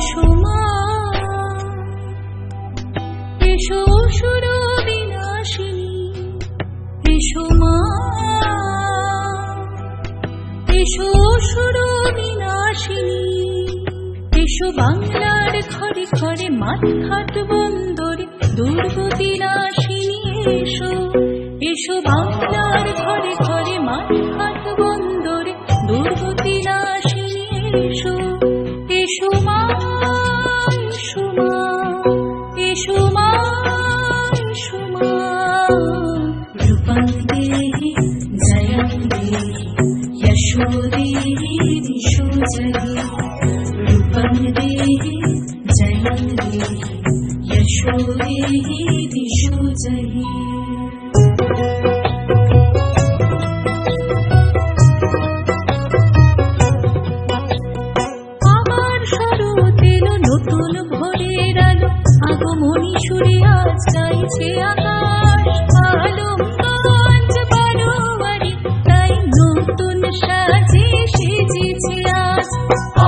এসো মা, এসো অসুর বিনাশিনী, এসো মা, এসো অসুর বিনাশিনী, এসো বাংলার ঘরে ঘরে মাঠ ঘাট বন্দরে দুর্গতি নাশিনী, এসো, এসো বাংলার ঘরে ঘরে মাঠ ঘাট বন্দরে দুর্গতি নাশিনী, এসো, এসো মা, এসো মা, এসো মা, এসো মা। রূপং দেহি জয়ং দেহি যশো দেহি দিশো জহি, রূপং দেহি জয়ং দেহি যশো দেহি দিশো জহি। নতুন ভোরের আলো আগমনী সুরে আজ গাইছে আকাশ, আলমগঞ্জ বারোয়ারি তাই নতুন সাজে সেজেছে আজ,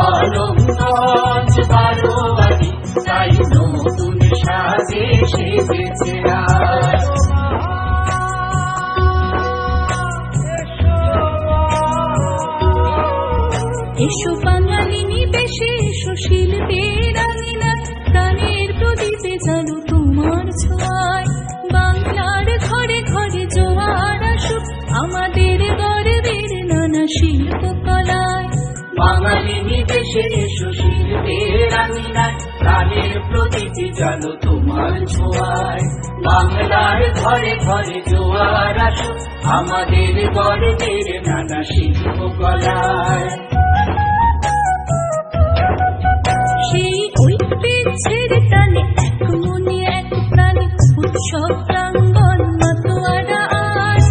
আলমগঞ্জ বারোয়ারি তাই নতুন সাজে সেজেছে আজ। এসো বাঙালিনী বেশে, এসো শিল্পের আঙিনা, প্রাণের প্রদীপে জানো তোমার ছোঁয়ায়, বাংলার ঘরে ঘরে জোয়ার আসুক আমাদের গর্বের নানা শিল্পকলায়। বাঙালিনী বেশে, এসো শিল্পের আঙিনায়, প্রাণের প্রদীপে জানো তোমার ছোঁয়ায়, বাংলার ঘরে ঘরে জোয়ার আসুক আমাদের গর্বের নানা শিল্পকলায়। সেই ঐক্যের ছেড়ে টানে এক মনে এক প্রাণে উৎসব প্রাঙ্গণ মাতোয়ারা আজ,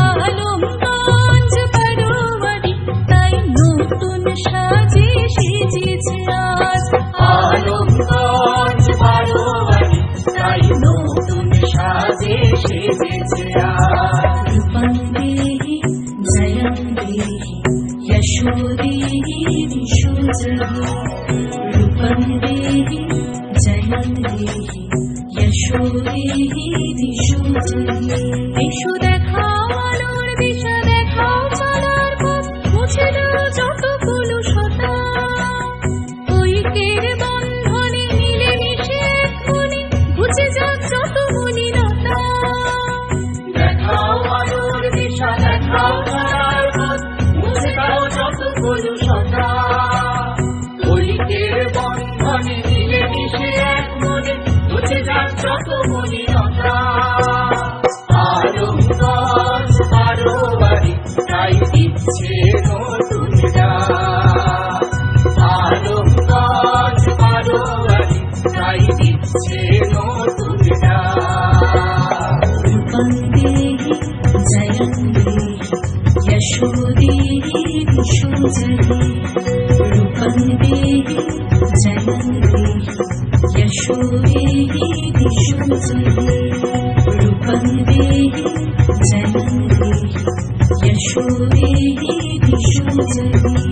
আলমগঞ্জ বারোয়ারি তাই নতুন সাজে সেজেছে আজ, আলমগঞ্জ বারোয়ারি তাই নতুন সাজে সেজেছে আজ। রূপং দেহি জয়ং দেহি যশো দেহি দিশো জহি, রূপং দেহি জয়ং দেহি যশো দেহি দিশো জহি। এসো দেখাও আলোর দিশা, দেখাও চলার পথ, মুছে দাও যত কলুষতা, ঐক্যের বন্ধনে মিলে মিশে এক মনে ঘুচে যাক যত মলিনতা। দেখাও আলোর দিশা, দেখাও চলার পথ, মুছে দাও যত কলুষতা, ঐক্যের বন্ধনে মিলে মিশে এক মনে ঘুচে যাক যত মলিনতা। আলমগঞ্জ বারোয়ারি তাই দিচ্ছে নতুন ডাক, আলমগঞ্জ বারোয়ারি তাই দিচ্ছে নতুন ডাক। রূপং দেহি জয়ং দেহি যশো দেহি দিশো জহি, রূপং দেহি জয়ং দেহি যশো দেহি দিশো জহি, রূপং দেহি জয়ং দেহি যশো দেহি দিশো জহি।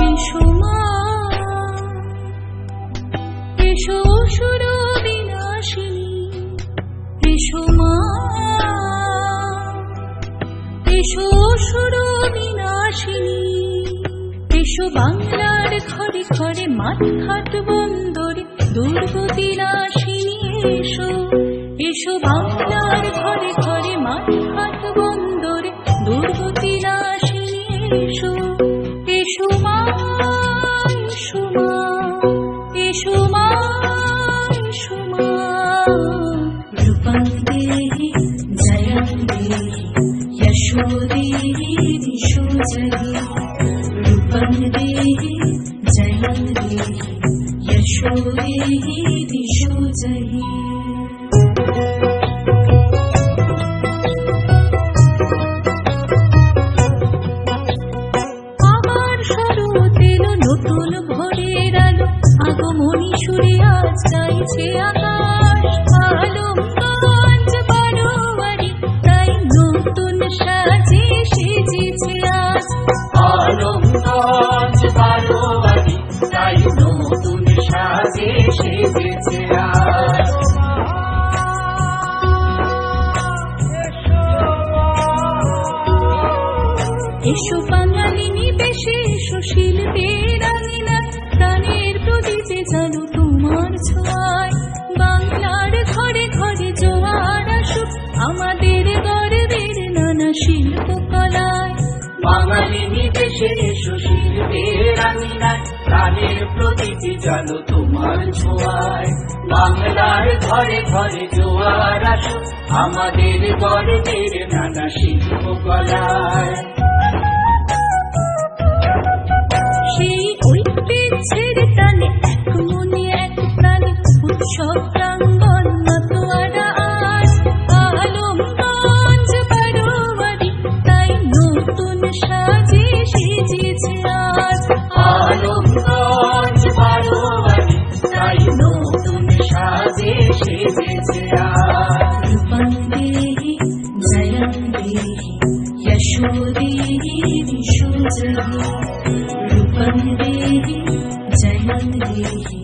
এসো মা, এসো অসুর বিনাশিনী, এসো মা, এসো অসুর বিনাশিনী, এসো বাংলার ঘরে ঘরে মাঠ ঘাট বন্দরে দুর্গতি নাশিনী, এসো, এসো বাংলার ঘরে ঘরে মাঠ ঘাট বন্দরে দুর্গতি নাশিনী, এসো, এসো মা, এসো মা, এসো মা, এসো মা। রূপং দেহি জয়ং দেহি যশো দেহি দিশো জহি, রূপং দেহি জয়ং দেহি যশো দেহি দিশো জহি। আজ গাইছে আকাশ। আলমগঞ্জ বারোয়ারি তাই নতুন সাজে সেজেছে আজ। আলমগঞ্জ বারোয়ারি তাই নতুন সাজে সেজেছে আজ। এসো বাঙালি নিবেশে, এসো শিল্পের আঙিনা, প্রাণের প্রদীপে জানো তোমার ছোঁয়ায়। বাংলার ঘরে ঘরে জোয়ার আসুক, আমাদের গর্বের নানা শিল্পকলায়। বাঙালি নিবেশে এসো শিল্পের আঙিনায়, প্রাণের প্রদীপে জালো তোমার ছোঁয়ায়। বাংলার ঘরে ঘরে জোয়ার আসুক, আমাদের গর্বের নানা শিল্পকলায়। সেই ঐক্যের ছেড়ে টানে এক মনে এক প্রাণে উৎসব প্রাঙ্গণ মাতোয়ারা আজ। আলমগঞ্জ বারোয়ারি তাই নতুন সাজে সেজেছে আজ। আলমগঞ্জ বারোয়ারি তাই নতুন সাজে সেজেছে আজ। রূপং দেহি জয়ং দেহি যশো দেহি দিশো জহি। রূপং দেহি জয়ং দেহি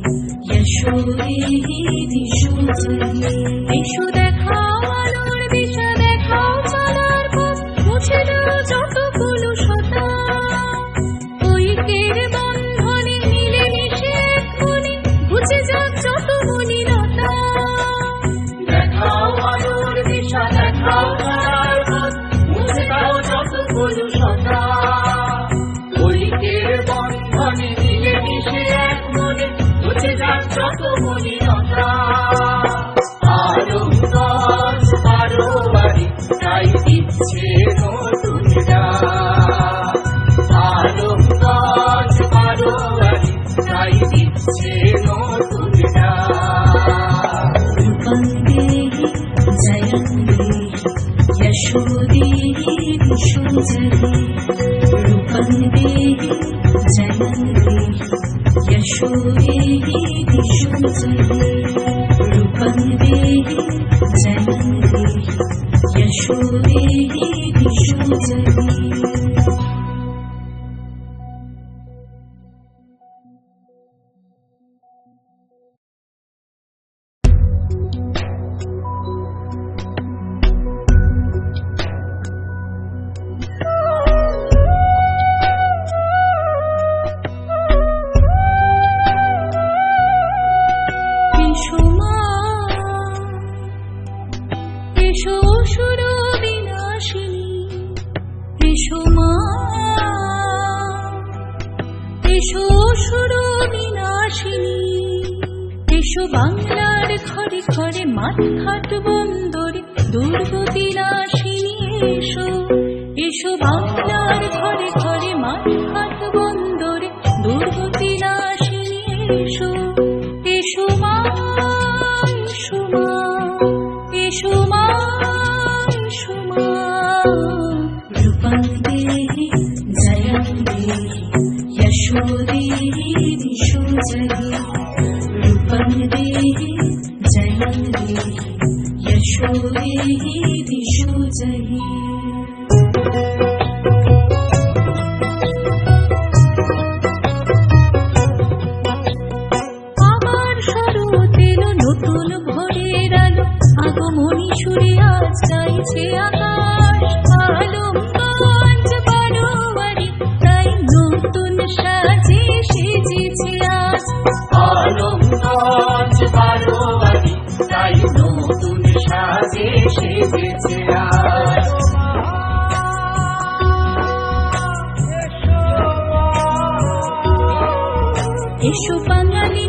যশো দেহি দিশো জহি। এসো দেখাও আলোর দিশা, দেখাও চলার পথ, মুছে দাও যত কলুষতা। ঐক্যের বন্ধনে মিলেমিশে এক মনে ঘুচে যাক যত মলিনতা। দেখাও আলোর দিশা, দেখাও চলার পথ, মুছে দাও যত কলুষতা। ঐক্যের বন্ধনে মিলেমিশে এক মনে ঘুচে যাক যত মলিনতা। আলমগঞ্জ বারোয়ারি তাই দিচ্ছে নতুন ডাক। আলমগঞ্জ বারোয়ারি তাই দিচ্ছে নতুন ডাক। রূপং দেহি জয়ং দেহি যশো দেহি দিশো জহি। রূপং দেহি জয়ং দেহি যশো দেহি দিশো জহি। রূপং দেহি জয়ং দেহি যশো দেহি দিশো জহি। এসো মা, এসো অসুর বিনাশিনী। এসো মা, এসো অসুর বিনাশিনী। এসো বাংলার ঘরে ঘরে মাঠ ঘাট বন্দরে দুর্গতি নাশিনী। এসো, এসো বাংলার ঘরে ঘরে মাঠ ঘাট বন্দরে দুর্গতি নাশিনী। এসো, এসো মা, এসো মা, এসো মা, এসো মা। রূপং দেহি জয়ং দেহি যশো দেহি দিশো জহি। রূপং দেহি জয়ং দেহি যশো দেহি দিশো জহি। আবার শরৎ এলো নতুন ভোরের আলো, আগমনী সুরে আজ গাইছে আকাশ। আলমগঞ্জ বারোয়ারি তাই নতুন সাজে সেজেছে আজ। আলমগঞ্জ বারোয়ারি তাই নতুন সাজে সেজেছে আজ। এসো বাঙালি